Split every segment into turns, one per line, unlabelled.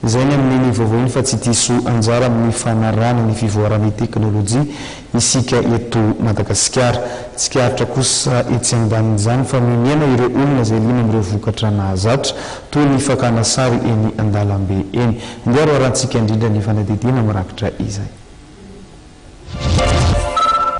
izay ny amin'ny vaovao fa tsy diso anjara amin'ny fanarana ny fivoarany teknôlôjia isika eto Madagasikara. Tsikaritra kosa etsy ambanin'izany fa mihena ireo olona izay liana amin'ireo vokatra nahazatra toy ny fakana sary eny an-dalambe eny. Indray arantsika indrindra ny fanadidina mirakitra izay.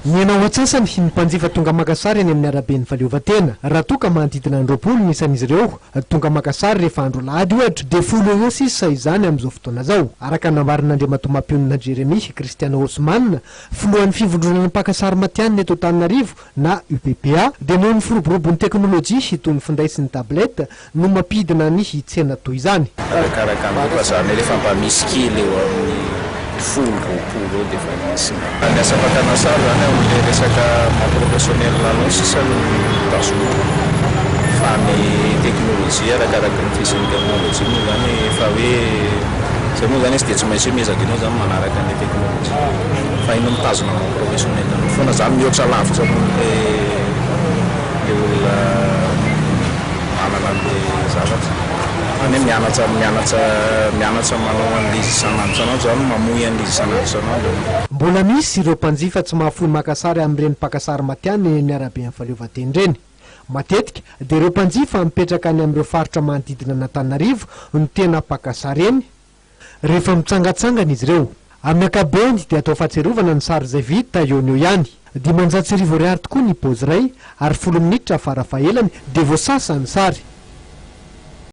Nienao atsasany ny mpanjifa tonga Makasary eny amin'ny araben'ny faleovatena. Raha toa ka manodidina ny 20 nisan'izy ireo tonga Makasary rehefa andro lahady ohatra dia folo eo sisa izany amin'izao fotoana zao. Araka nambarin'Andriamatomampionina Jeremia Cristiano Osman, filohan'ny fivondronan'ny Pakasary Matianina eto Antananarivo na UPPA dia noho ny firoborobon'ny teknôlôjia toy ny finday sy ny tableta no mampidina ny tsena toy izany.
Arakaraka ny mpazany rehefa mba misy kely eo amin'ny folo roapolo dia efa misy. Ny asa fakana sary zany amin'ilay resaka maha-professionnel lalao sisa no tazomo fa ny teknôlôjia arakaraka ny fisin'ny teknôlôjia moa zany efa hoe zay moa zany izy dia tsy maintsy mezaka ianao zany manaraka ny teknôlôjia fa ino mitazona maha-professionnel no foana zany mihoatra lavitra amin'ilay olona manana an'ilay zavatra. Any mianatra manao an'izy isan'andro isan'andro zany mamoy an'izy isan'andro isan'andro.
Mbola misy ireo mpanjifa tsy mahafoy Makasary amin'ireny Pakasary Matianina eny araben'ny faleovatena ireny. Matetika dia ireo mpanjifa mipetraka any amin'ireo faritra manodidina an'Antananarivo no tena Pakasary eny. Rehefa mitsangatsangana izy ireo, amin'ny ankabehany dia atao fahatsiarovana ny sary izay vita eo no ihany. 500 ariary tokoa ny paozy iray ary 10 minitra farafahelany dia voasasa ny sary.